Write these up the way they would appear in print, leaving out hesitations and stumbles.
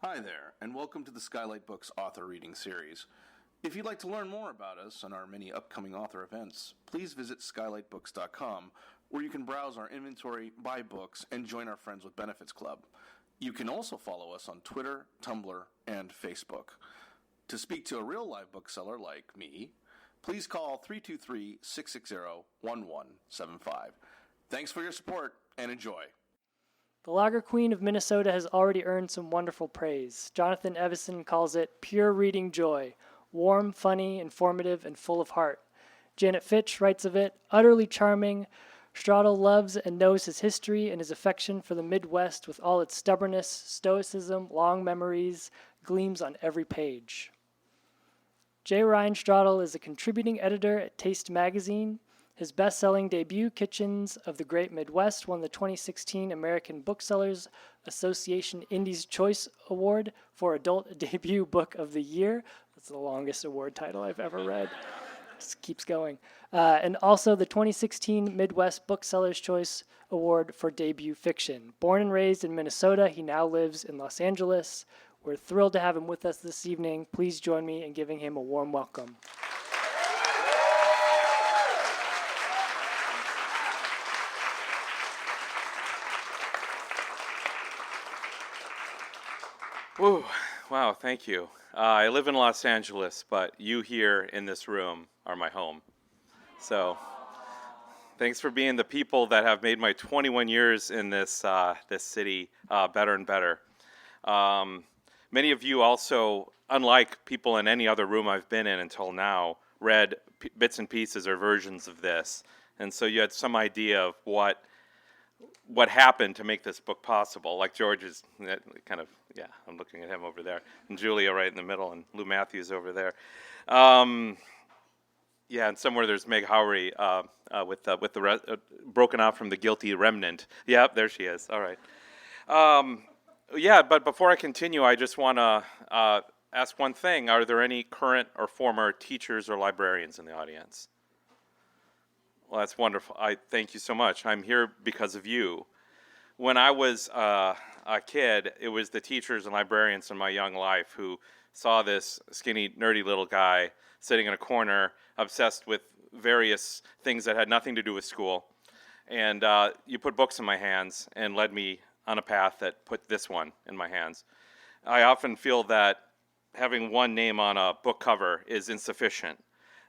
Hi there, and welcome to the Skylight Books author reading series. If you'd like to learn more about us and our many upcoming author events, please visit skylightbooks.com, where you can browse our inventory, buy books, and join our Friends with Benefits Club. You can also follow us on Twitter, Tumblr, and Facebook. To speak to a real live bookseller like me, please call 323-660-1175. Thanks for your support, and enjoy. The Lager Queen of Minnesota has already earned some wonderful praise. Jonathan Evison calls it pure reading joy, warm, funny, informative, and full of heart. Janet Fitch writes of it, utterly charming. Stradal loves and knows his history and his affection for the Midwest with all its stubbornness, stoicism, long memories, gleams on every page. J. Ryan Stradal is a contributing editor at Taste magazine. His best-selling debut, Kitchens of the Great Midwest, won the 2016 American Booksellers Association Indies Choice Award for Adult Debut Book of the Year. That's the longest award title I've ever read. Just keeps going. And also the 2016 Midwest Booksellers Choice Award for Debut Fiction. Born and raised in Minnesota, he now lives in Los Angeles. We're thrilled to have him with us this evening. Please join me in giving him a warm welcome. Woo, wow, thank you. I live in Los Angeles, but you here in this room are my home. So thanks for being the people that have made my 21 years in this city better and better. Many of you also, unlike people in any other room I've been in until now, read bits and pieces or versions of this. And so you had some idea of what happened to make this book possible. Like George is kind of, yeah, I'm looking at him over there, and Julia right in the middle, and Lou Matthews over there. Yeah, and somewhere there's Meg Howry with the broken off from the guilty remnant. Yeah, there she is. All right. Yeah, but before I continue, I just want to ask one thing. Are there any current or former teachers or librarians in the audience? Well, that's wonderful. I thank you so much. I'm here because of you. When I was a kid, it was the teachers and librarians in my young life who saw this skinny, nerdy little guy sitting in a corner, obsessed with various things that had nothing to do with school. And you put books in my hands and led me on a path that put this one in my hands. I often feel that having one name on a book cover is insufficient.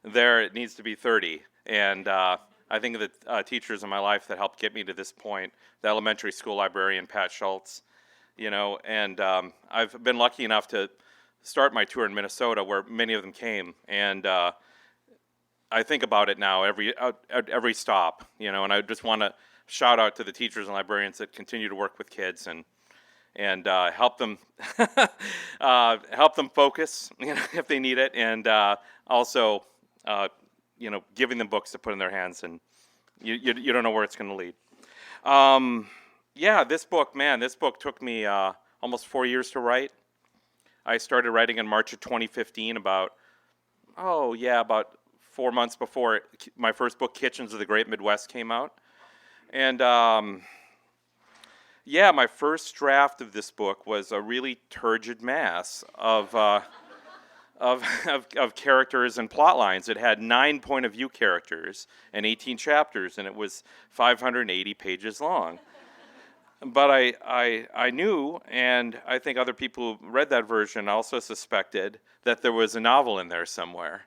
There, it needs to be 30. And I think of the teachers in my life that helped get me to this point, the elementary school librarian, Pat Schultz, and I've been lucky enough to start my tour in Minnesota where many of them came. And I think about it now at every stop, and I just want to shout out to the teachers and librarians that continue to work with kids and help them focus, if they need it, and also giving them books to put in their hands, and you don't know where it's going to lead. Yeah, this book took me almost 4 years to write. I started writing in March of 2015, about 4 months before my first book, Kitchens of the Great Midwest, came out. And my first draft of this book was a really turgid mass of characters and plot lines. It had 9 point of view characters and 18 chapters, and it was 580 pages long. But I knew, and I think other people who read that version also suspected, that there was a novel in there somewhere.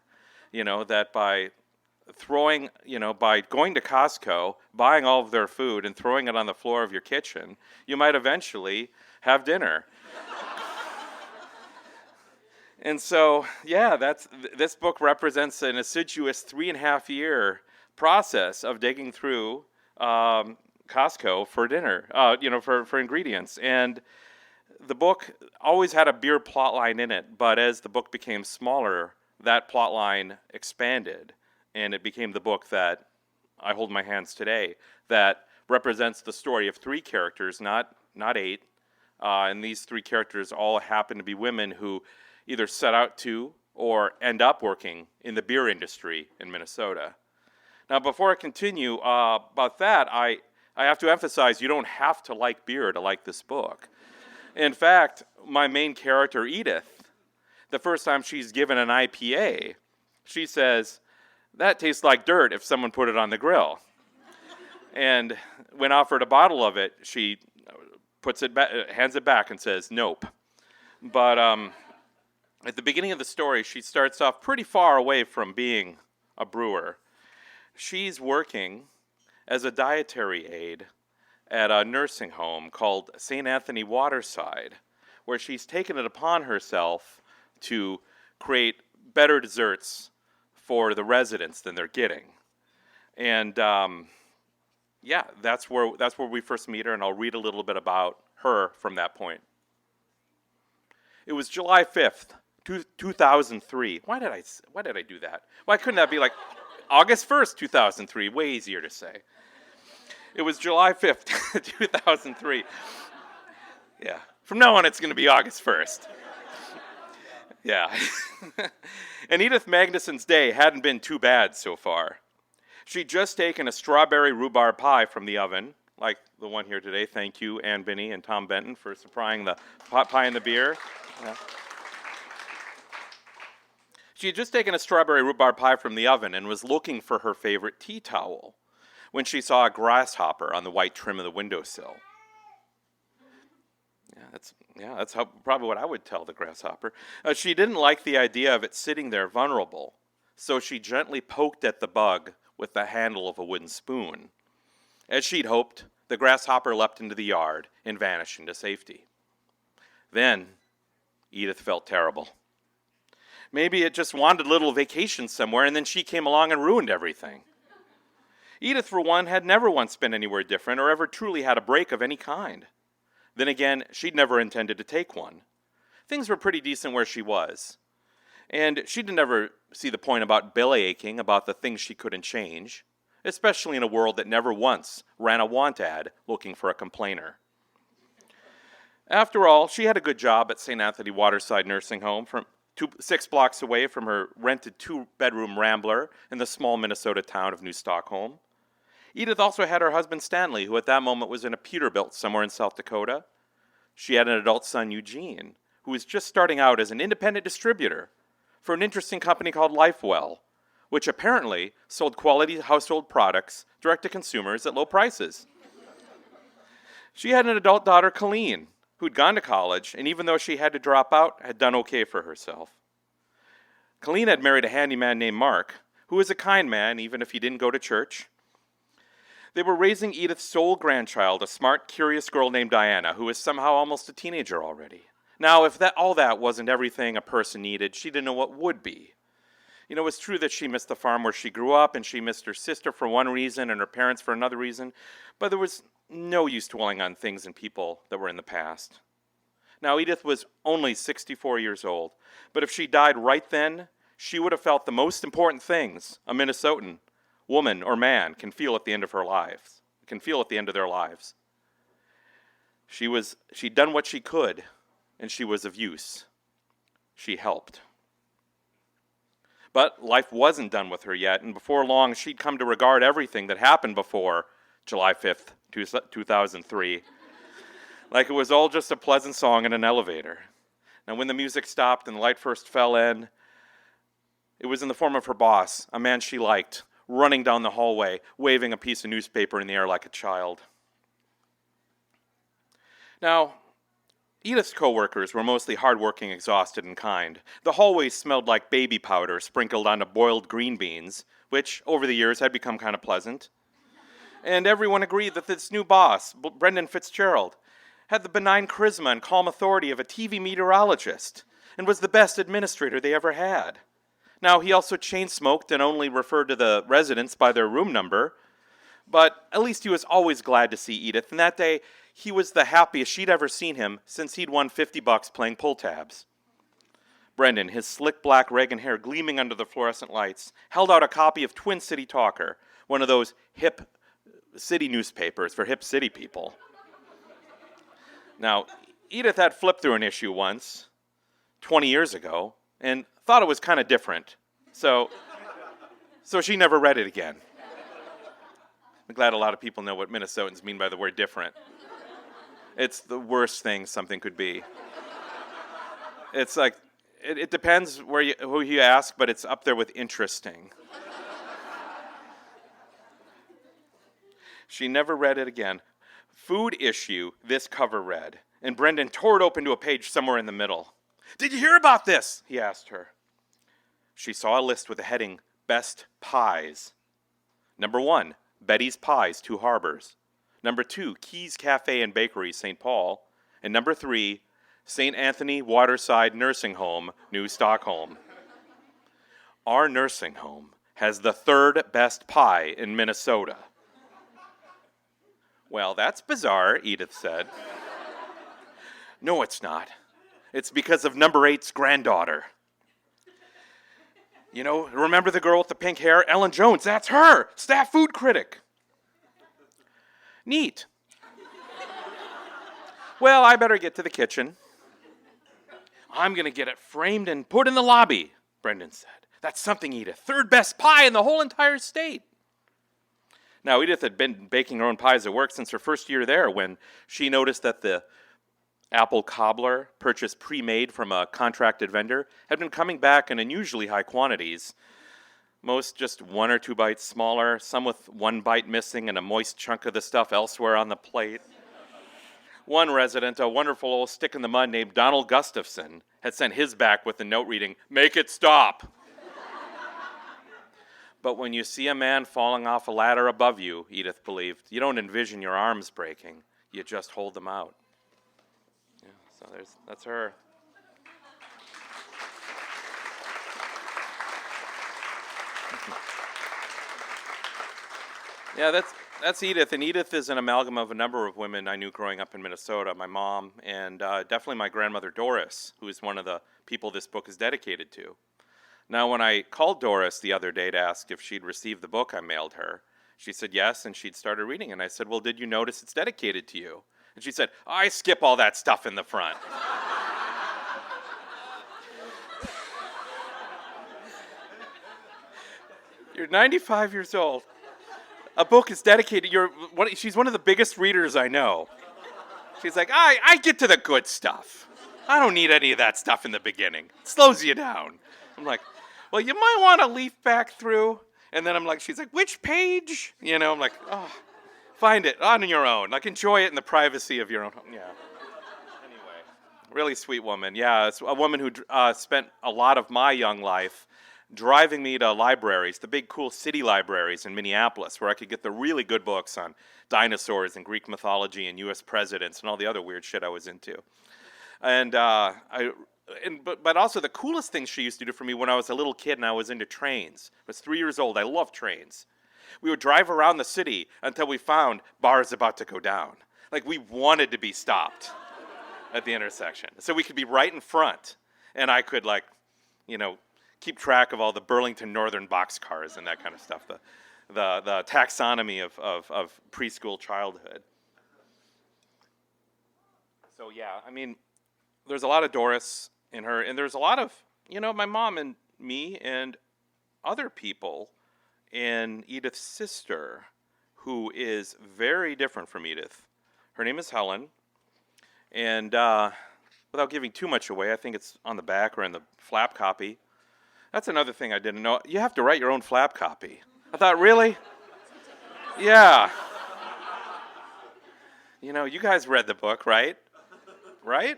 That by going to Costco, buying all of their food and throwing it on the floor of your kitchen, you might eventually have dinner. And so, this book represents an assiduous 3.5-year process of digging through Costco for dinner, for ingredients. And the book always had a beer plot line in it, but as the book became smaller, that plot line expanded, and it became the book that I hold in my hands today, that represents the story of 3 characters, not 8. And these 3 characters all happen to be women who either set out to or end up working in the beer industry in Minnesota. Now, before I continue about that, I have to emphasize you don't have to like beer to like this book. In fact, my main character, Edith, the first time she's given an IPA, she says, "That tastes like dirt if someone put it on the grill." And when offered a bottle of it, she puts it back, hands it back and says, "Nope." But at the beginning of the story, she starts off pretty far away from being a brewer. She's working as a dietary aide at a nursing home called St. Anthony-Waterside, where she's taken it upon herself to create better desserts for the residents than they're getting. And yeah, that's where we first meet her, and I'll read a little bit about her from that point. It was July 5th, 2003. Why did I do that? Why couldn't that be like August 1st, 2003? Way easier to say. It was July 5th, 2003. Yeah. From now on, it's going to be August 1st. Yeah. And Edith Magnusson's day hadn't been too bad so far. She'd just taken a strawberry rhubarb pie from the oven, like the one here today. Thank you, Ann Binney and Tom Benton, for supplying the pot pie and the beer. Yeah. She had just taken a strawberry rhubarb pie from the oven and was looking for her favorite tea towel when she saw a grasshopper on the white trim of the windowsill. That's probably what I would tell the grasshopper. She didn't like the idea of it sitting there vulnerable, so she gently poked at the bug with the handle of a wooden spoon. As she'd hoped, the grasshopper leapt into the yard and vanished into safety. Then, Edith felt terrible. Maybe it just wanted a little vacation somewhere, and then she came along and ruined everything. Edith, for one, had never once been anywhere different or ever truly had a break of any kind. Then again, she'd never intended to take one. Things were pretty decent where she was. And she'd never see the point about belly aching about the things she couldn't change, especially in a world that never once ran a want ad looking for a complainer. After all, she had a good job at St. Anthony-Waterside Nursing Home, from 6 blocks away from her rented 2-bedroom Rambler in the small Minnesota town of New Stockholm. Edith also had her husband Stanley, who at that moment was in a Peterbilt somewhere in South Dakota. She had an adult son, Eugene, who was just starting out as an independent distributor for an interesting company called LifeWell, which apparently sold quality household products direct to consumers at low prices. She had an adult daughter, Colleen, who'd gone to college, and even though she had to drop out, had done okay for herself. Colleen had married a handyman named Mark, who was a kind man, even if he didn't go to church. They were raising Edith's sole grandchild, a smart, curious girl named Diana, who was somehow almost a teenager already. Now, if all that wasn't everything a person needed, she didn't know what would be. You know, it's true that she missed the farm where she grew up, and she missed her sister for one reason and her parents for another reason, but there was no use dwelling on things and people that were in the past. Now, Edith was only 64 years old, but if she died right then, she would have felt the most important things a Minnesotan, woman or man, can feel at the end of their lives. She'd done what she could, and she was of use. She helped. But life wasn't done with her yet, and before long, she'd come to regard everything that happened before July 5th, 2003, like it was all just a pleasant song in an elevator. Now, when the music stopped and the light first fell in, it was in the form of her boss, a man she liked, running down the hallway, waving a piece of newspaper in the air like a child. Now, Edith's co-workers were mostly hardworking, exhausted, and kind. The hallways smelled like baby powder sprinkled onto boiled green beans, which, over the years, had become kind of pleasant. And everyone agreed that this new boss, Brendan Fitzgerald, had the benign charisma and calm authority of a TV meteorologist, and was the best administrator they ever had. Now, he also chain-smoked and only referred to the residents by their room number, but at least he was always glad to see Edith, and that day, he was the happiest she'd ever seen him since he'd won $50 playing pull tabs. Brendan, his slick black Reagan hair gleaming under the fluorescent lights, held out a copy of Twin City Talker, one of those hip city newspapers for hip city people. Now, Edith had flipped through an issue once, 20 years ago, and thought it was kind of different, so she never read it again. I'm glad a lot of people know what Minnesotans mean by the word different. It's the worst thing something could be. It's like, it depends who you ask, but it's up there with interesting. She never read it again. Food issue, this cover read, and Brendan tore it open to a page somewhere in the middle. "Did you hear about this?" he asked her. She saw a list with the heading, Best Pies. Number 1, Betty's Pies, 2 Harbors. Number 2, Keys Cafe and Bakery, St. Paul. And number 3, St. Anthony-Waterside Nursing Home, New Stockholm. Our nursing home has the 3rd best pie in Minnesota. Well, that's bizarre, Edith said. No, it's not. It's because of number 8's granddaughter. You know, remember the girl with the pink hair? Ellen Jones, that's her, staff food critic. Neat. Well, I better get to the kitchen. I'm going to get it framed and put in the lobby, Brendan said. That's something, Edith. 3rd best pie in the whole entire state. Now, Edith had been baking her own pies at work since her first year there when she noticed that the apple cobbler, purchased pre-made from a contracted vendor, had been coming back in unusually high quantities. Most just 1 or 2 bites smaller, some with 1 bite missing and a moist chunk of the stuff elsewhere on the plate. One resident, a wonderful old stick in the mud named Donald Gustafson, had sent his back with a note reading, "Make it stop." But when you see a man falling off a ladder above you, Edith believed, you don't envision your arms breaking. You just hold them out. Yeah, so that's her. Yeah, that's Edith, and Edith is an amalgam of a number of women I knew growing up in Minnesota. My mom and definitely my grandmother Doris, who is one of the people this book is dedicated to. Now, when I called Doris the other day to ask if she'd received the book I mailed her, she said yes, and she'd started reading. And I said, well, did you notice it's dedicated to you? And she said, I skip all that stuff in the front. You're 95 years old. A book is dedicated. She's one of the biggest readers I know. She's like, I get to the good stuff. I don't need any of that stuff in the beginning. It slows you down. I'm like, well, you might want to leaf back through. And then she's like, which page? You know, I'm like, oh, find it on your own. Like, enjoy it in the privacy of your own home. Yeah. Anyway, really sweet woman. Yeah, it's a woman who spent a lot of my young life driving me to libraries, the big cool city libraries in Minneapolis, where I could get the really good books on dinosaurs and Greek mythology and U.S. presidents and all the other weird shit I was into. But also the coolest thing she used to do for me when I was a little kid and I was into trains. I was 3 years old. I loved trains. We would drive around the city until we found bars about to go down. Like, we wanted to be stopped at the intersection. So we could be right in front, and I could, keep track of all the Burlington Northern boxcars and that kind of stuff, the taxonomy of preschool childhood. So, yeah, there's a lot of Doris in her, and there's a lot of, my mom and me and other people in Edith's sister, who is very different from Edith. Her name is Helen, and without giving too much away, I think it's on the back or in the flap copy. That's another thing I didn't know. You have to write your own flap copy. I thought, really? Yeah. You guys read the book, right? Right?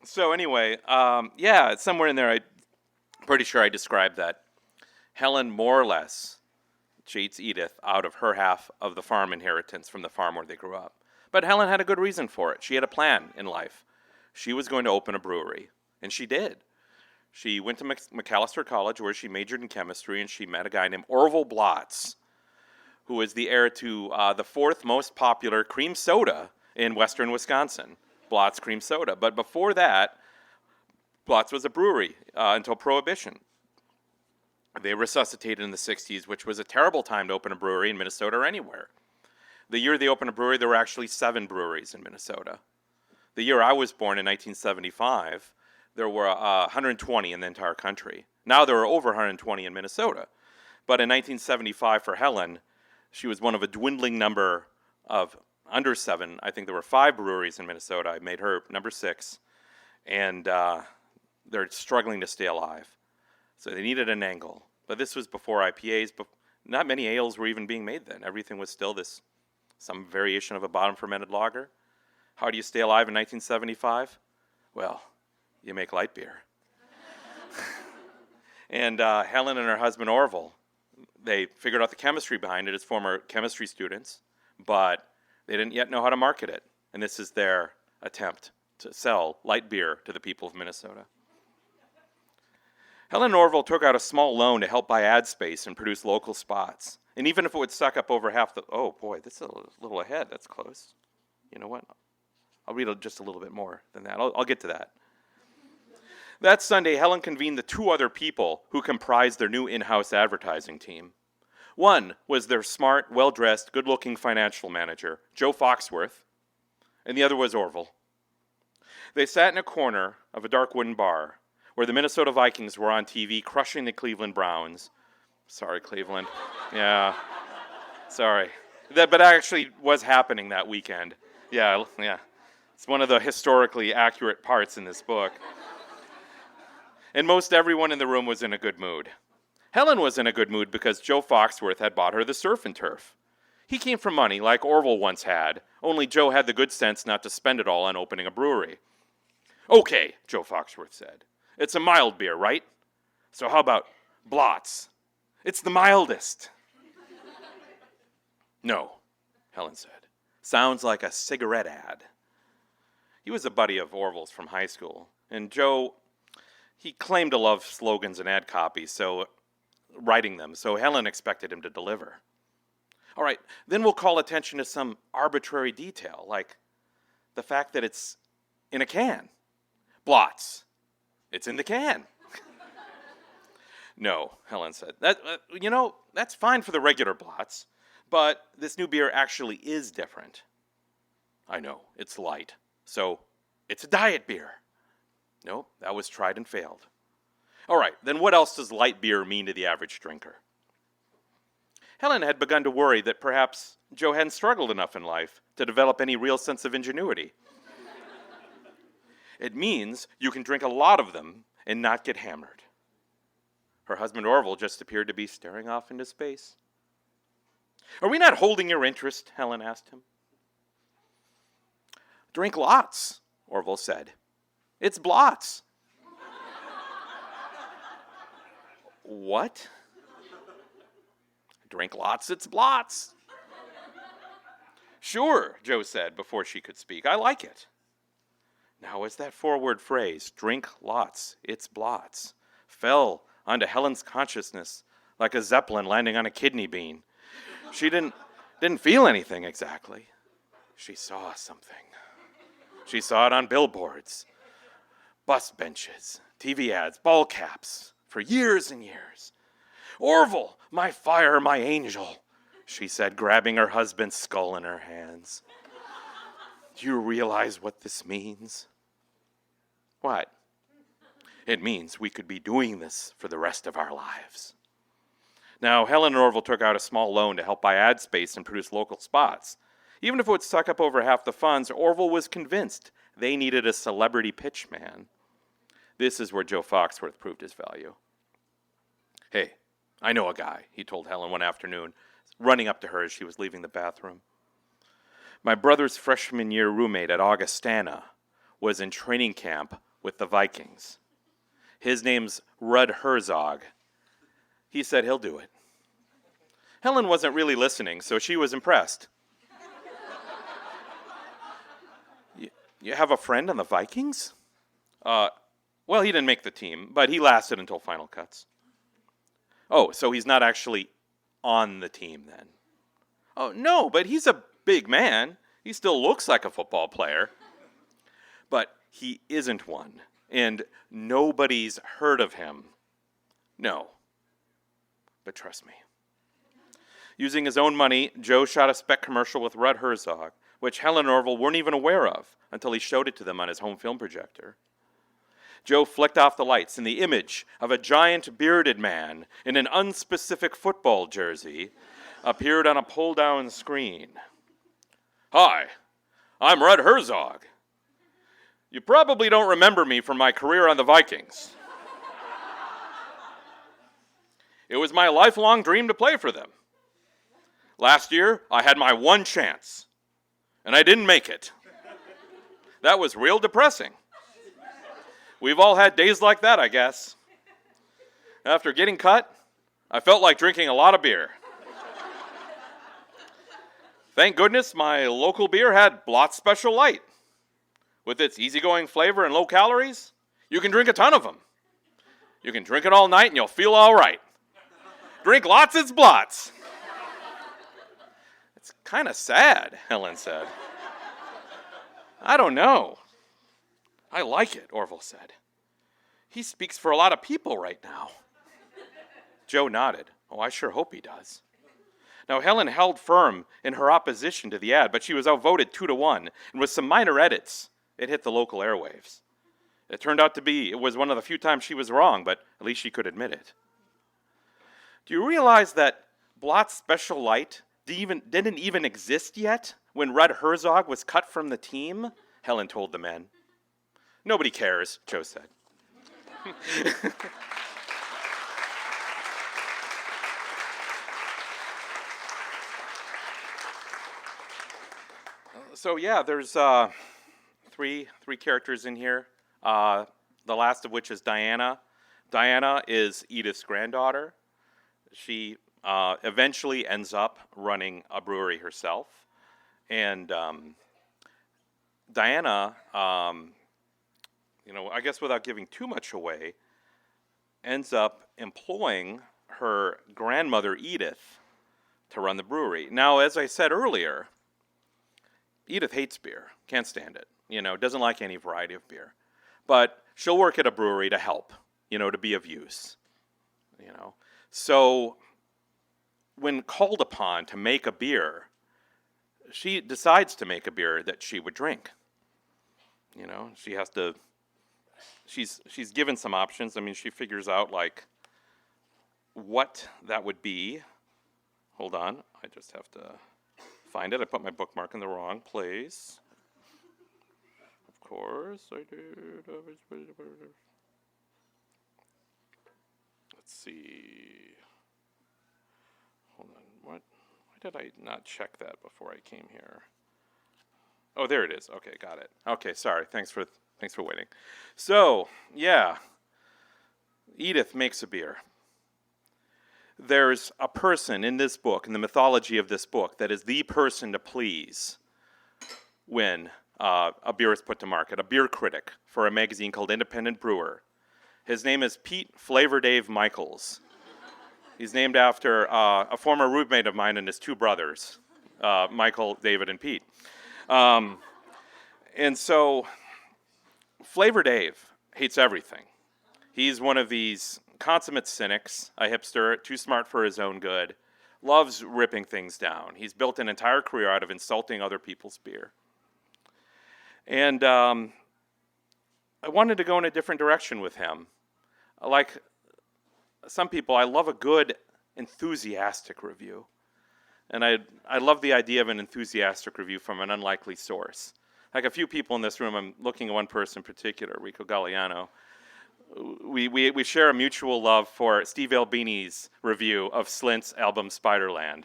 So anyway, it's somewhere in there. I'm pretty sure I described that Helen more or less cheats Edith out of her half of the farm inheritance from the farm where they grew up. But Helen had a good reason for it. She had a plan in life. She was going to open a brewery, and she did. She went to Macalester College, where she majored in chemistry, and she met a guy named Orval Blotz, who is the heir to the 4th most popular cream soda in western Wisconsin, Blotz Cream Soda. But before that, Blotz was a brewery until Prohibition. They resuscitated in the 60s, which was a terrible time to open a brewery in Minnesota or anywhere. The year they opened a brewery, there were actually 7 breweries in Minnesota. The year I was born, in 1975, there were 120 in the entire country. Now there are over 120 in Minnesota. But in 1975, for Helen, she was one of a dwindling number of under 7. I think there were 5 breweries in Minnesota. I made her number 6, and they're struggling to stay alive. So they needed an angle. But this was before IPAs, but not many ales were even being made then. Everything was still some variation of a bottom fermented lager. How do you stay alive in 1975? Well, you make light beer. And Helen and her husband Orval, they figured out the chemistry behind it as former chemistry students, but they didn't yet know how to market it. And this is their attempt to sell light beer to the people of Minnesota. Helen and Orval took out a small loan to help buy ad space and produce local spots. And even if it would suck up over half the... Oh, boy, this is a little ahead. That's close. You know what? I'll read just a little bit more than that. I'll get to that. That Sunday, Helen convened the 2 other people who comprised their new in-house advertising team. One was their smart, well-dressed, good-looking financial manager, Joe Foxworth, and the other was Orval. They sat in a corner of a dark wooden bar where the Minnesota Vikings were on TV crushing the Cleveland Browns. Sorry, Cleveland. Yeah, sorry. But actually was happening that weekend. Yeah. It's one of the historically accurate parts in this book. And most everyone in the room was in a good mood. Helen was in a good mood because Joe Foxworth had bought her the surf and turf. He came from money like Orval once had, only Joe had the good sense not to spend it all on opening a brewery. Okay, Joe Foxworth said. It's a mild beer, right? So how about Blotz? It's the mildest. No, Helen said. Sounds like a cigarette ad. He was a buddy of Orval's from high school, and Joe, he claimed to love slogans and ad copy, so writing them, so Helen expected him to deliver. All right, then we'll call attention to some arbitrary detail, like the fact that it's in a can. Blotz. It's in the can. No, Helen said. That's fine for the regular Blotz, but this new beer actually is different. I know, it's light, so it's a diet beer. Nope, that was tried and failed. All right, then what else does light beer mean to the average drinker? Helen had begun to worry that perhaps Joe hadn't struggled enough in life to develop any real sense of ingenuity. It means you can drink a lot of them and not get hammered. Her husband Orval just appeared to be staring off into space. Are we not holding your interest? Helen asked him. Drink lots, Orval said. It's Blotz. What? Drink lots, it's Blotz. Sure, Joe said before she could speak. I like it. Now, as that 4-word phrase, drink lots, it's Blotz, fell onto Helen's consciousness like a zeppelin landing on a kidney bean, she didn't feel anything exactly. She saw something. She saw it on billboards, bus benches, TV ads, ball caps, for years and years. Orval, my fire, my angel, she said, grabbing her husband's skull in her hands. Do you realize what this means? What? It means we could be doing this for the rest of our lives. Now, Helen and Orval took out a small loan to help buy ad space and produce local spots. Even if it would suck up over half the funds, Orval was convinced they needed a celebrity pitch man. This is where Joe Foxworth proved his value. Hey, I know a guy, he told Helen one afternoon, running up to her as she was leaving the bathroom. My brother's freshman year roommate at Augustana was in training camp with the Vikings. His name's Rudd Herzog. He said he'll do it. Helen wasn't really listening, so she was impressed. You have a friend on the Vikings? Well, he didn't make the team, but he lasted until final cuts. Oh, so he's not actually on the team then? Oh, no, but he's a big man. He still looks like a football player. But he isn't one, and nobody's heard of him. No. But trust me. Using his own money, Joe shot a spec commercial with Rudd Herzog, which Helen and Orval weren't even aware of until he showed it to them on his home film projector. Joe flicked off the lights, and the image of a giant bearded man in an unspecific football jersey appeared on a pull-down screen. Hi, I'm Red Herzog. You probably don't remember me from my career on the Vikings. It was my lifelong dream to play for them. Last year, I had my one chance, and I didn't make it. That was real depressing. We've all had days like that, I guess. After getting cut, I felt like drinking a lot of beer. Thank goodness my local beer had Blotz Special Light. With its easygoing flavor and low calories, you can drink a ton of them. You can drink it all night and you'll feel all right. Drink lots, it's Blotz. It's kind of sad, Helen said. I don't know. I like it, Orval said. He speaks for a lot of people right now. Joe nodded. Oh, I sure hope he does. Now, Helen held firm in her opposition to the ad, but she was outvoted 2-1, and with some minor edits, it hit the local airwaves. It turned out to be, it was one of the few times she was wrong, but at least she could admit it. Do you realize that Blotz Special Light didn't even exist yet when Red Herzog was cut from the team? Helen told the men. Nobody cares, Joe said. So yeah, there's three characters in here. The last of which is Diana. Diana is Edith's granddaughter. She eventually ends up running a brewery herself. And Diana, I guess without giving too much away, ends up employing her grandmother Edith to run the brewery. Now, as I said earlier, Edith hates beer, can't stand it, doesn't like any variety of beer. But she'll work at a brewery to help, to be of use, So when called upon to make a beer, she decides to make a beer that she would drink. She has to, she's given some options. I mean, she figures out, what that would be. Hold on, I just have to find it. I put my bookmark in the wrong place. Of course I did. Let's see. Hold on. Why did I not check that before I came here? Oh, there it is. Okay, got it. Okay, sorry. Thanks for waiting. So, yeah. Edith makes a beer. There's a person in this book, in the mythology of this book, that is the person to please when a beer is put to market, a beer critic for a magazine called Independent Brewer. His name is Pete Flavor Dave Michaels. He's named after a former roommate of mine and his two brothers, Michael, David, and Pete. And so Flavor Dave hates everything. He's one of these consummate cynics, a hipster, too smart for his own good, loves ripping things down. He's built an entire career out of insulting other people's beer. And I wanted to go in a different direction with him. Like some people, I love a good, enthusiastic review. And I love the idea of an enthusiastic review from an unlikely source. Like a few people in this room, I'm looking at one person in particular, Rico Galliano. We share a mutual love for Steve Albini's review of Slint's album Spiderland.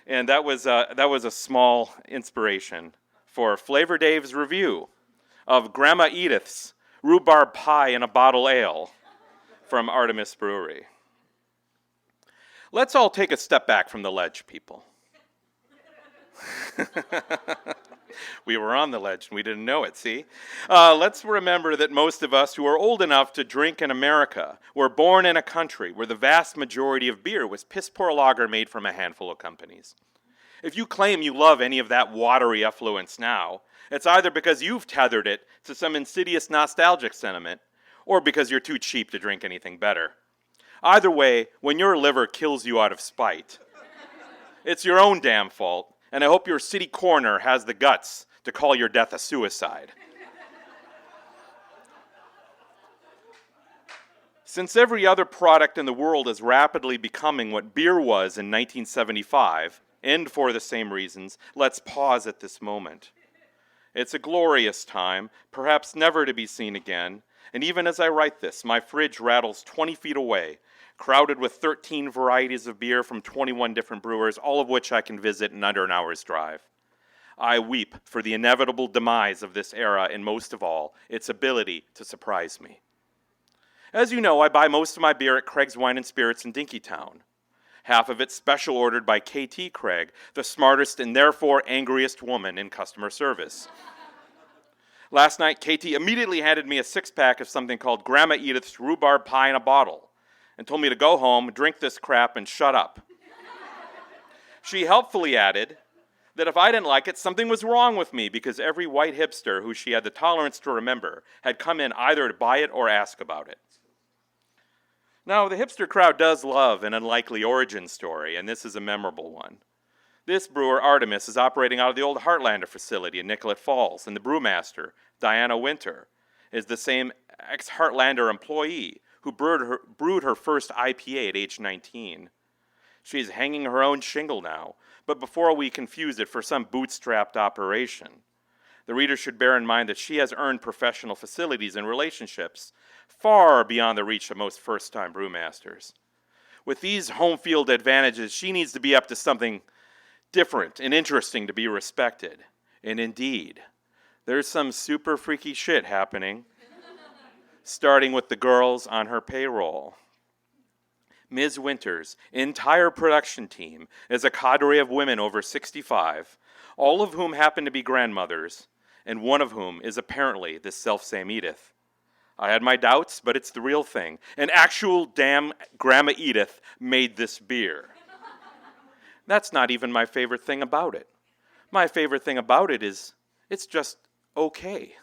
And that was a small inspiration for Flavor Dave's review of Grandma Edith's rhubarb pie in a bottle ale from Artemis Brewery. Let's all take a step back from the ledge, people. We were on the ledge and we didn't know it, see? Let's remember that most of us who are old enough to drink in America were born in a country where the vast majority of beer was piss-poor lager made from a handful of companies. If you claim you love any of that watery effluence now, it's either because you've tethered it to some insidious nostalgic sentiment, or because you're too cheap to drink anything better. Either way, when your liver kills you out of spite, it's your own damn fault, and I hope your city coroner has the guts to call your death a suicide. Since every other product in the world is rapidly becoming what beer was in 1975, and for the same reasons, let's pause at this moment. It's a glorious time, perhaps never to be seen again, and even as I write this, my fridge rattles 20 feet away, crowded with 13 varieties of beer from 21 different brewers, all of which I can visit in under an hour's drive. I weep for the inevitable demise of this era, and most of all, its ability to surprise me. As you know, I buy most of my beer at Craig's Wine and Spirits in Dinkytown. Half of it special ordered by KT Craig, the smartest and therefore angriest woman in customer service. Last night, KT immediately handed me a six-pack of something called Grandma Edith's rhubarb pie in a bottle and told me to go home, drink this crap, and shut up. She helpfully added that if I didn't like it, something was wrong with me because every white hipster who she had the tolerance to remember had come in either to buy it or ask about it. Now, the hipster crowd does love an unlikely origin story, and this is a memorable one. This brewer, Artemis, is operating out of the old Heartlander facility in Nicollet Falls, and the brewmaster, Diana Winter, is the same ex-Heartlander employee who brewed her first IPA at age 19. She's hanging her own shingle now, but before we confuse it for some bootstrapped operation, the reader should bear in mind that she has earned professional facilities and relationships far beyond the reach of most first-time brewmasters. With these home field advantages, she needs to be up to something different and interesting to be respected. And indeed, there's some super freaky shit happening, starting with the girls on her payroll. Ms. Winter's entire production team is a cadre of women over 65, all of whom happen to be grandmothers, and one of whom is apparently this selfsame Edith. I had my doubts, but it's the real thing. An actual damn Grandma Edith made this beer. That's not even my favorite thing about it. My favorite thing about it is it's just okay.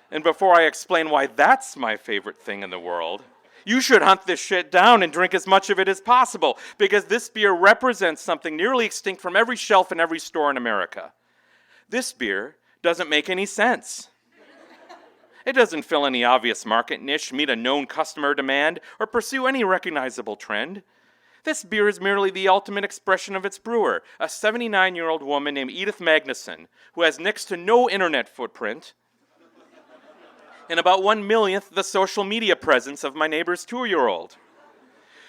And before I explain why that's my favorite thing in the world, you should hunt this shit down and drink as much of it as possible, because this beer represents something nearly extinct from every shelf in every store in America. This beer doesn't make any sense. It doesn't fill any obvious market niche, meet a known customer demand, or pursue any recognizable trend. This beer is merely the ultimate expression of its brewer, a 79-year-old woman named Edith Magnusson, who has next to no internet footprint, and about 1/1,000,000th the social media presence of my neighbor's 2-year-old.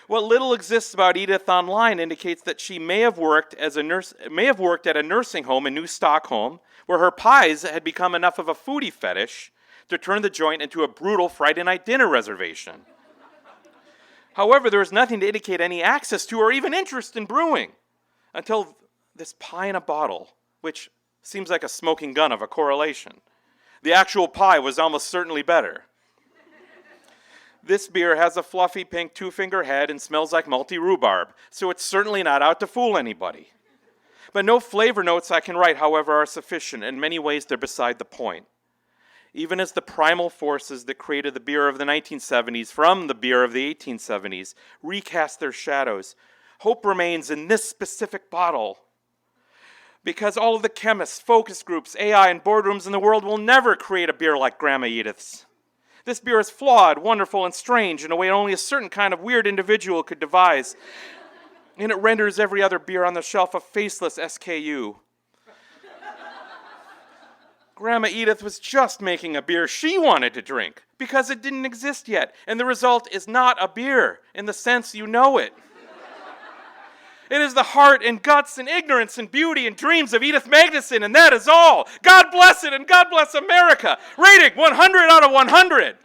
What little exists about Edith online indicates that she may have worked at a nursing home in New Stockholm, where her pies had become enough of a foodie fetish to turn the joint into a brutal Friday night dinner reservation. However, there was nothing to indicate any access to or even interest in brewing until this pie in a bottle, which seems like a smoking gun of a correlation. The actual pie was almost certainly better. This beer has a fluffy pink 2-finger head and smells like malty rhubarb, so it's certainly not out to fool anybody. But no flavor notes I can write, however, are sufficient. In many ways, they're beside the point. Even as the primal forces that created the beer of the 1970s from the beer of the 1870s recast their shadows, hope remains in this specific bottle. Because all of the chemists, focus groups, AI, and boardrooms in the world will never create a beer like Grandma Edith's. This beer is flawed, wonderful, and strange in a way only a certain kind of weird individual could devise. And it renders every other beer on the shelf a faceless SKU. Grandma Edith was just making a beer she wanted to drink because it didn't exist yet. And the result is not a beer in the sense you know it. It is the heart and guts and ignorance and beauty and dreams of Edith Magnusson, and that is all. God bless it, and God bless America. Rating 100 out of 100.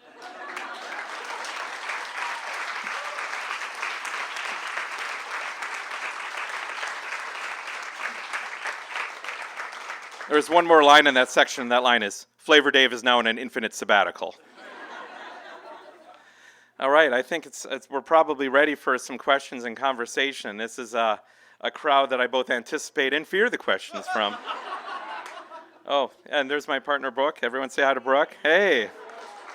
There's one more line in that section, and that line is, Flavor Dave is now in an infinite sabbatical. All right, I think we're probably ready for some questions and conversation. This is a crowd that I both anticipate and fear the questions from. Oh, and there's my partner, Brooke. Everyone say hi to Brooke. Hey,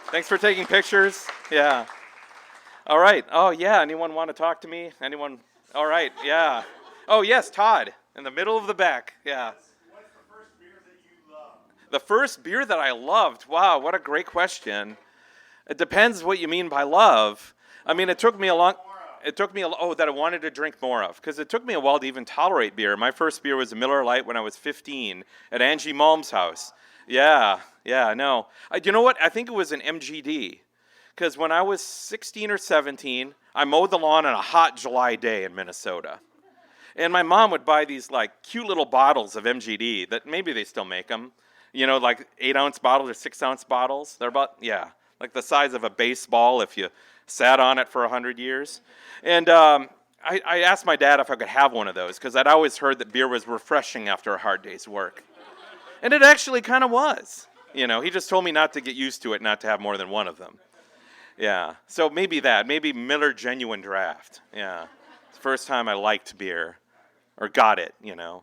thanks for taking pictures. Yeah. All right. Oh, yeah, anyone want to talk to me? Anyone? All right, yeah. Oh, yes, Todd, in the middle of the back. Yeah. What's the first beer that you loved? The first beer that I loved? Wow, what a great question. It depends what you mean by love. I mean, it took me a long... it took me that I wanted to drink more of, because it took me a while to even tolerate beer. My first beer was a Miller Lite when I was 15 at Angie Malm's house. Yeah, no. You know what? I think it was an MGD, because when I was 16 or 17, I mowed the lawn on a hot July day in Minnesota. And my mom would buy these like cute little bottles of MGD that maybe they still make them. You know, like 8-ounce bottles or 6-ounce bottles. They're about, like the size of a baseball if you sat on it for 100 years. And I asked my dad if I could have one of those, because I'd always heard that beer was refreshing after a hard day's work. And it actually kind of was. You know, he just told me not to get used to it, not to have more than one of them. Yeah, so maybe Miller Genuine Draft. Yeah, it's the first time I liked beer, or got it,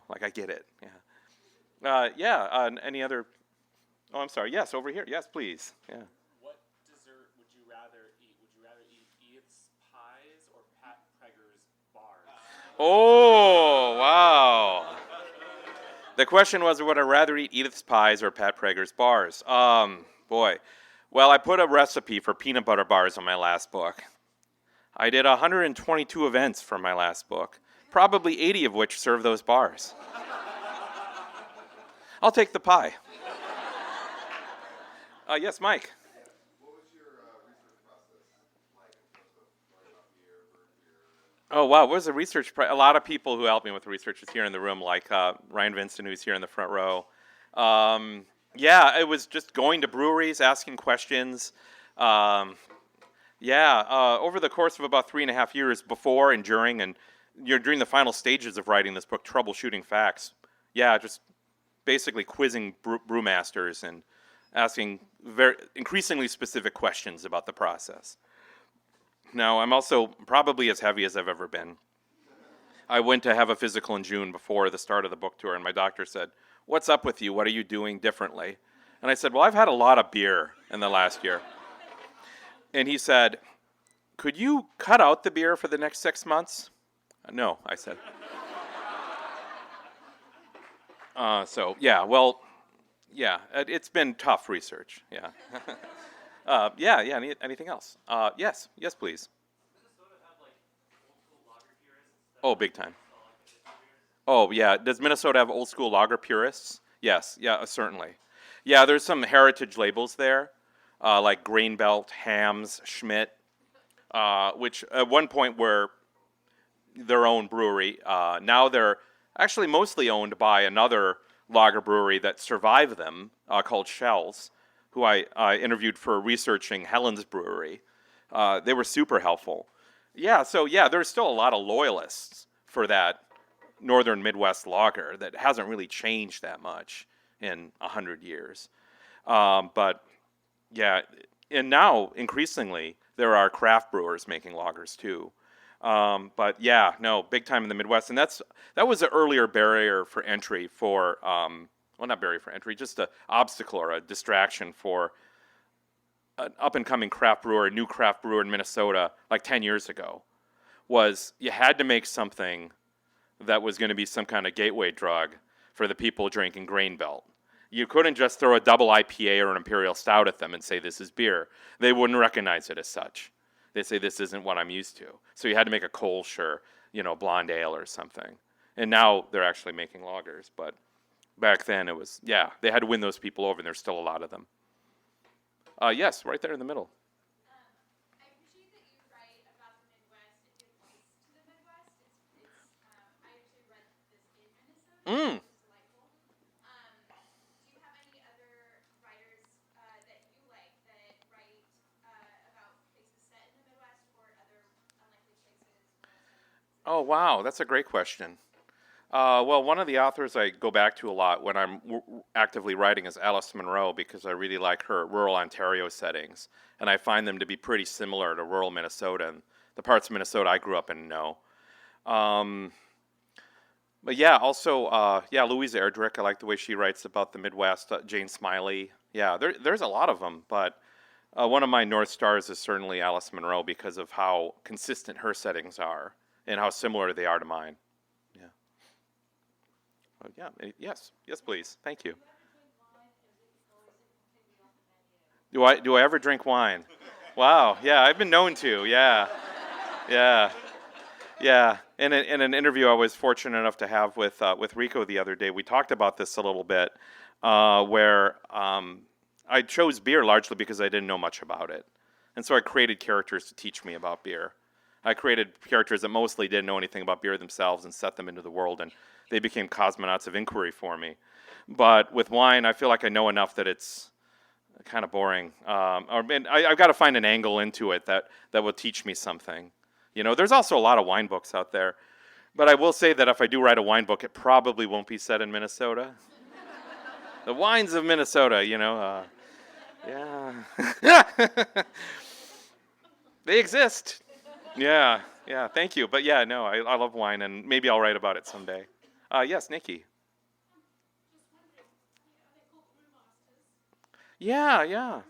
like I get it. Yeah. Any other? Oh, I'm sorry. Yes, over here. Yes, please. Yeah. What dessert would you rather eat? Would you rather eat Edith's pies or Pat Preger's bars? Oh, wow. The question was, would I rather eat Edith's pies or Pat Preger's bars? Boy. Well, I put a recipe for peanut butter bars on my last book. I did 122 events for my last book, probably 80 of which serve those bars. I'll take the pie. Yes, Mike. What was your research process like in terms of learning about beer, brewing beer? Oh, wow. What was the research? A lot of people who helped me with the research is here in the room, like Ryan Vincent, who's here in the front row. It was just going to breweries, asking questions. Over the course of about 3.5 years before and during, and during the final stages of writing this book, Troubleshooting Facts. Yeah, just basically quizzing brewmasters and asking very increasingly specific questions about the process. Now, I'm also probably as heavy as I've ever been. I went to have a physical in June before the start of the book tour, and my doctor said, "What's up with you? What are you doing differently?" And I said, "Well, I've had a lot of beer in the last year." And he said, "Could you cut out the beer for the next 6 months?" "No," I said. It's been tough research, yeah. Anything else? Yes, please. Minnesota have like old school lager purists? Oh, big time. Oh, yeah. Does Minnesota have old school lager purists? Yes, certainly. Yeah, there's some heritage labels there, like Grain Belt, Hams, Schmidt, which at one point were their own brewery. Now they're actually mostly owned by another lager brewery that survived them, called Shells, who I interviewed for researching Helen's brewery. They were super helpful. There's still a lot of loyalists for that northern Midwest lager that hasn't really changed that much in 100 years. And now increasingly there are craft brewers making lagers too. Big time in the Midwest, and that was an earlier barrier for entry for not barrier for entry, just an obstacle or a distraction for an up-and-coming craft brewer, a new craft brewer in Minnesota, like 10 years ago, was you had to make something that was going to be some kind of gateway drug for the people drinking Grain Belt. You couldn't just throw a double IPA or an Imperial Stout at them and say this is beer. They wouldn't recognize it as such. They'd say this isn't what I'm used to. So you had to make a Kolsch, blonde ale or something. And now they're actually making lagers, but back then it was, they had to win those people over, and there's still a lot of them. Yes, right there in the middle. I appreciate that you write about the Midwest and give voice to the Midwest. I actually read this in Minnesota, which is delightful. Do you have any other writers that you like that write about places set in the Midwest or other unlikely places? Oh, wow, that's a great question. One of the authors I go back to a lot when I'm actively writing is Alice Munro, because I really like her rural Ontario settings, and I find them to be pretty similar to rural Minnesota and the parts of Minnesota I grew up in and know. Louise Erdrich, I like the way she writes about the Midwest. Jane Smiley, there's a lot of them, but one of my North Stars is certainly Alice Munro because of how consistent her settings are and how similar they are to mine. Yes, please. Thank you. Do I ever drink wine? Wow. Yeah, I've been known to. Yeah. Yeah, in an interview I was fortunate enough to have with Rico the other day, we talked about this a little bit, where I chose beer largely because I didn't know much about it, and so I created characters to teach me about beer. I created characters that mostly didn't know anything about beer themselves and set them into the world, and they became cosmonauts of inquiry for me. But with wine, I feel like I know enough that it's kind of boring. I've got to find an angle into it that will teach me something. You know, there's also a lot of wine books out there. But I will say that if I do write a wine book, it probably won't be set in Minnesota. The wines of Minnesota, you know. Yeah. They exist. Yeah, thank you. But yeah, no, I love wine, and maybe I'll write about it someday. Yes, Nikki. Yeah.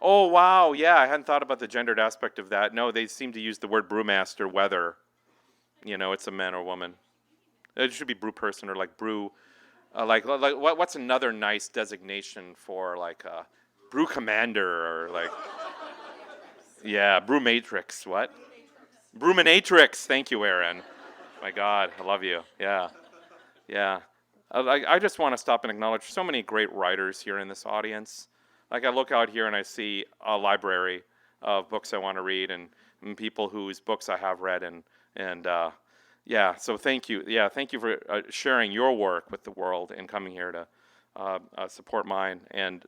Oh, wow, yeah, I hadn't thought about the gendered aspect of that. No, they seem to use the word brewmaster, whether, you know, it's a man or woman. It should be brew person or like brew, what's another nice designation for like brew commander or like, yeah, brew matrix, what? Brewminatrix, thank you, Aaron. My God, I love you, yeah. I just want to stop and acknowledge so many great writers here in this audience. Like I look out here and I see a library of books I want to read and people whose books I have read and so thank you. Yeah, thank you for sharing your work with the world and coming here to support mine. And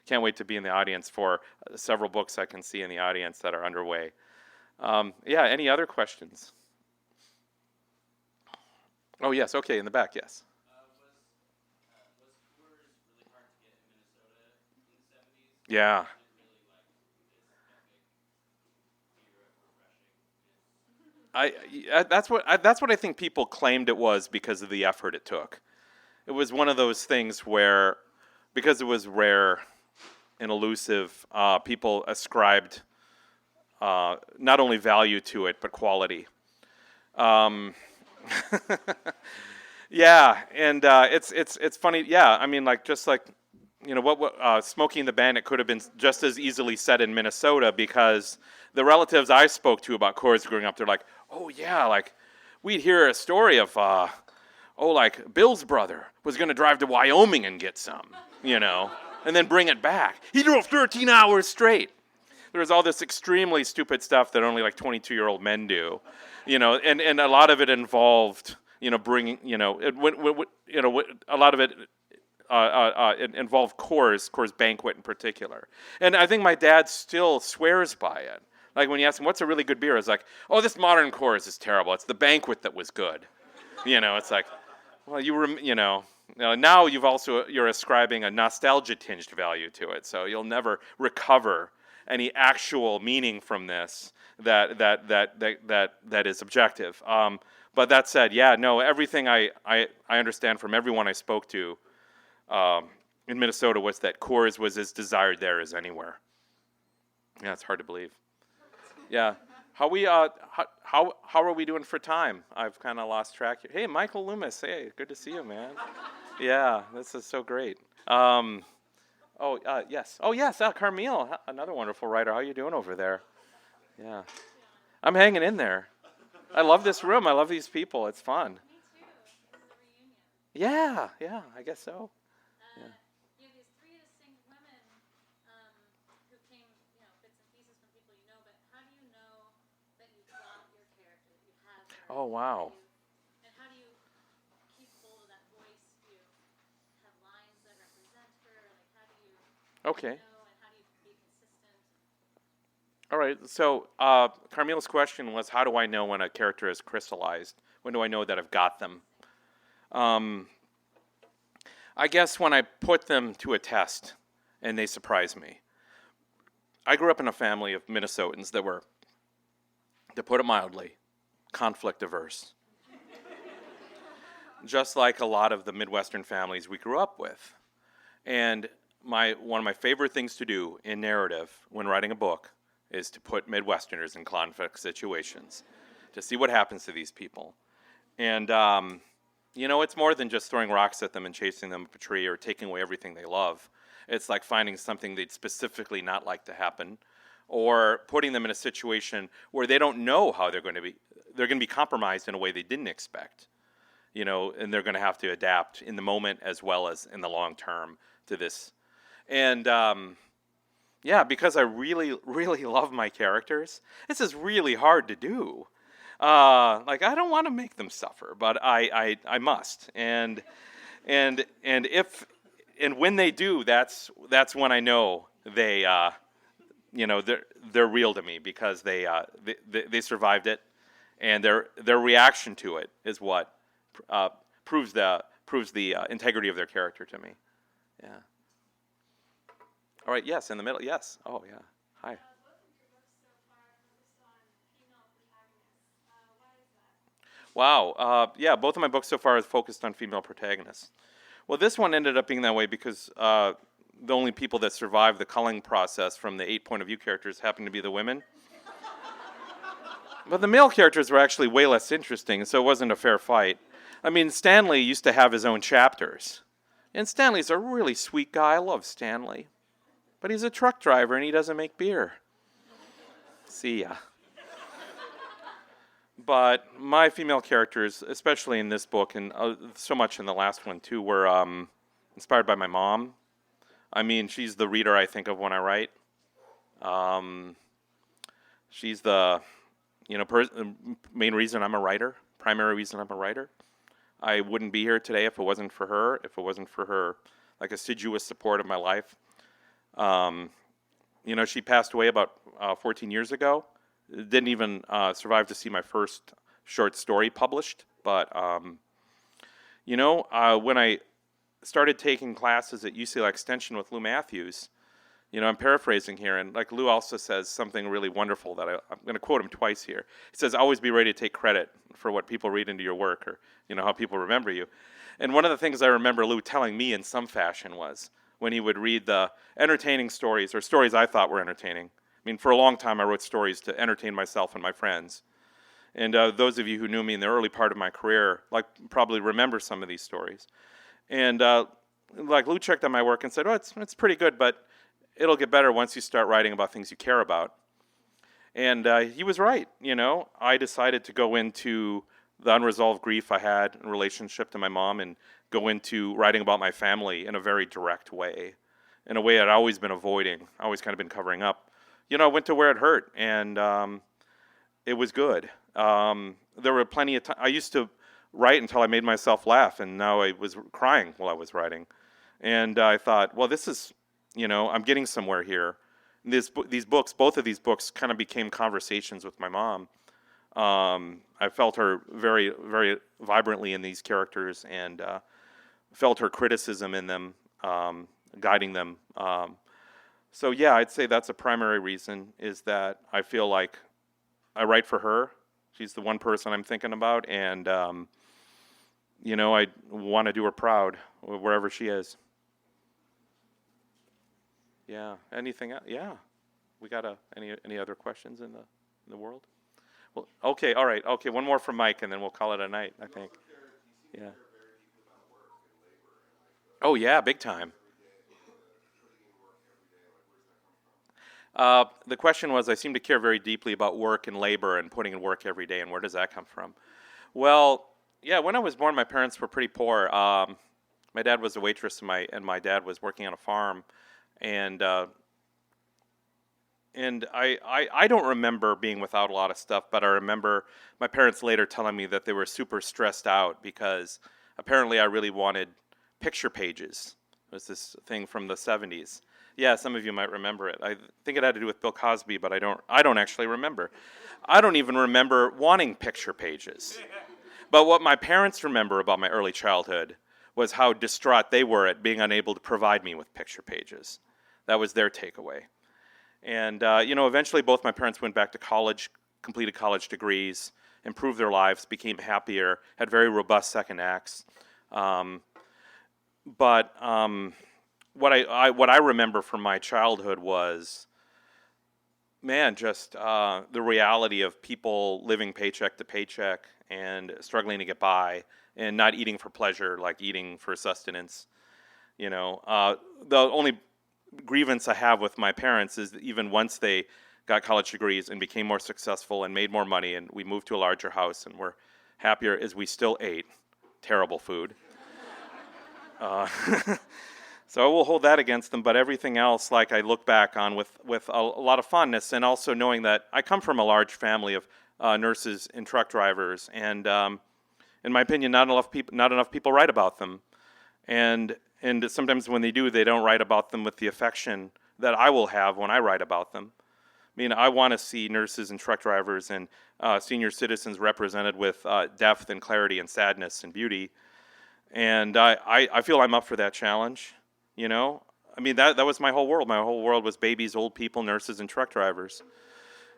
can't wait to be in the audience for several books I can see in the audience that are underway. Any other questions? Oh yes, okay, in the back, yes. Yeah. That's what I think people claimed it was because of the effort it took. It was one of those things where, because it was rare and elusive, people ascribed not only value to it but quality. Yeah, and it's funny. Yeah, I mean, Smokey and the Bandit could have been just as easily set in Minnesota because the relatives I spoke to about Coors growing up, they're like, oh yeah, like we'd hear a story of, like Bill's brother was going to drive to Wyoming and get some, and then bring it back. He drove 13 hours straight. There was all this extremely stupid stuff that only like 22-year-old men do, and a lot of it involved, bringing, a lot of it. It involved Coors Banquet in particular. And I think my dad still swears by it. Like when you ask him, what's a really good beer? It's like, oh, this modern Coors is terrible. It's the Banquet that was good. It's like, well, now you're ascribing a nostalgia-tinged value to it. So you'll never recover any actual meaning from this that is objective. But that said, everything I understand from everyone I spoke to in Minnesota was that Coors was as desired there as anywhere. Yeah, it's hard to believe. Yeah, how are we doing for time? I've kind of lost track here. Hey, Michael Loomis. Hey, good to see you, man. Yeah, this is so great. Yes. Oh, yes, Carmel, another wonderful writer. How are you doing over there? Yeah, I'm hanging in there. I love this room. I love these people. It's fun. Me too. This is a reunion. Yeah, I guess so. You have these three distinct women who came, bits and pieces from people you know, but how do you know that you got your character, that you have her? Oh, wow. And how do you keep hold of that voice? Do you have lines that represent her? Like, how do you Okay. know, and how do you be consistent? All right, so Carmel's question was, how do I know when a character is crystallized? When do I know that I've got them? I guess when I put them to a test and they surprise me. I grew up in a family of Minnesotans that were, to put it mildly, conflict averse. Just like a lot of the Midwestern families we grew up with. And one of my favorite things to do in narrative when writing a book is to put Midwesterners in conflict situations, to see what happens to these people. And it's more than just throwing rocks at them and chasing them up a tree or taking away everything they love. It's like finding something they'd specifically not like to happen, or putting them in a situation where they don't know how they're going to be compromised in a way they didn't expect, and they're going to have to adapt in the moment as well as in the long term to this. And because I really, really love my characters, this is really hard to do. I don't want to make them suffer, but I must. And when they do, that's when I know they're real to me, because they survived it, and their reaction to it is what proves the integrity of their character to me. Yeah. All right. Yes, in the middle. Yes. Oh, yeah. Hi. Wow. Both of my books so far are focused on female protagonists. Well, this one ended up being that way because the only people that survived the culling process from the 8 point of view characters happened to be the women. But the male characters were actually way less interesting, so it wasn't a fair fight. I mean, Stanley used to have his own chapters. And Stanley's a really sweet guy. I love Stanley. But he's a truck driver and he doesn't make beer. See ya. But my female characters, especially in this book, and so much in the last one too, were inspired by my mom. I mean, she's the reader I think of when I write. She's the main reason I'm a writer, primary reason I'm a writer. I wouldn't be here today if it wasn't for her, assiduous support of my life. She passed away about 14 years ago. Didn't even survive to see my first short story published. But, when I started taking classes at UCLA Extension with Lou Matthews, I'm paraphrasing here, and like Lou also says something really wonderful that I'm going to quote him twice here. He says, always be ready to take credit for what people read into your work, or, how people remember you. And one of the things I remember Lou telling me in some fashion was when he would read the entertaining stories, or stories I thought were entertaining. I mean, for a long time I wrote stories to entertain myself and my friends. And those of you who knew me in the early part of my career, probably remember some of these stories. And Lou checked on my work and said, it's pretty good, but it'll get better once you start writing about things you care about. And he was right. I decided to go into the unresolved grief I had in relationship to my mom and go into writing about my family in a very direct way, in a way I'd always been avoiding, always kind of been covering up. I went to where it hurt, and it was good. There were plenty of times. I used to write until I made myself laugh, and now I was crying while I was writing. And I thought, well, this is, I'm getting somewhere here. These books, both of these books, kind of became conversations with my mom. I felt her very, very vibrantly in these characters, and felt her criticism in them, guiding them. So yeah, I'd say that's a primary reason, is that I feel like I write for her. She's the one person I'm thinking about, and I want to do her proud wherever she is. Yeah. Anything else? Yeah. We got any other questions in the world? Well, okay. All right. Okay. One more from Mike, and then we'll call it a night, I think. Yeah. Oh yeah, big time. The question was, I seem to care very deeply about work and labor and putting in work every day, and where does that come from? Well, yeah, when I was born, my parents were pretty poor. My dad was a waitress, and my dad was working on a farm, and I don't remember being without a lot of stuff, but I remember my parents later telling me that they were super stressed out because apparently I really wanted picture pages. It was this thing from the 70s. Yeah, some of you might remember it. I think it had to do with Bill Cosby, but I don't actually remember. I don't even remember wanting picture pages. But what my parents remember about my early childhood was how distraught they were at being unable to provide me with picture pages. That was their takeaway. And, eventually both my parents went back to college, completed college degrees, improved their lives, became happier, had very robust second acts. But what I remember from my childhood was, just the reality of people living paycheck to paycheck and struggling to get by and not eating for pleasure, like eating for sustenance. The only grievance I have with my parents is that even once they got college degrees and became more successful and made more money, and we moved to a larger house, and we're happier as we still ate terrible food. So I will hold that against them, but everything else, like, I look back on with a lot of fondness, and also knowing that I come from a large family of nurses and truck drivers, and in my opinion, not enough people write about them, and sometimes when they do, they don't write about them with the affection that I will have when I write about them. I mean, I want to see nurses and truck drivers and senior citizens represented with depth and clarity and sadness and beauty. And I feel I'm up for that challenge, you know? I mean, that was my whole world. My whole world was babies, old people, nurses, and truck drivers,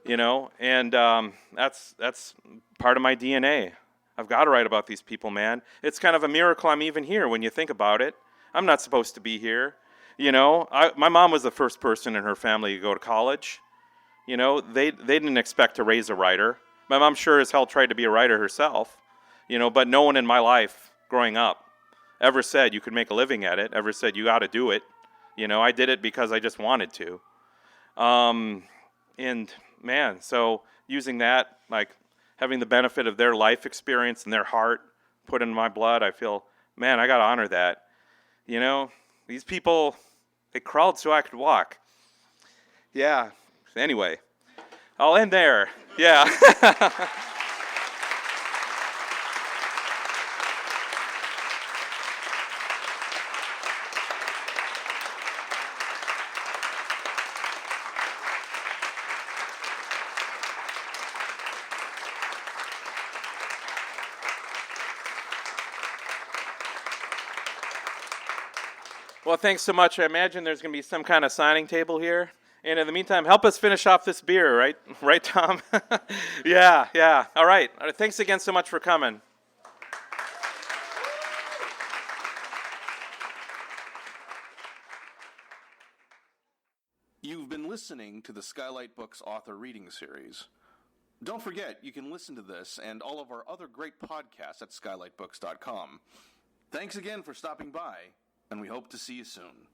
you know? And that's part of my DNA. I've got to write about these people, man. It's kind of a miracle I'm even here when you think about it. I'm not supposed to be here, you know? My mom was the first person in her family to go to college. You know, they didn't expect to raise a writer. My mom sure as hell tried to be a writer herself, you know, but no one in my life growing up ever said you could make a living at it, ever said you got to do it. You know, I did it because I just wanted to. And man, so using that, like having the benefit of their life experience and their heart put in my blood, I feel, man, I got to honor that. You know, these people, they crawled so I could walk. Yeah. Anyway, I'll end there. Yeah. Well, thanks so much. I imagine there's going to be some kind of signing table here. And in the meantime, help us finish off this beer, right? Right, Tom? Yeah. All right. Thanks again so much for coming. You've been listening to the Skylight Books author reading series. Don't forget, you can listen to this and all of our other great podcasts at skylightbooks.com. Thanks again for stopping by, and we hope to see you soon.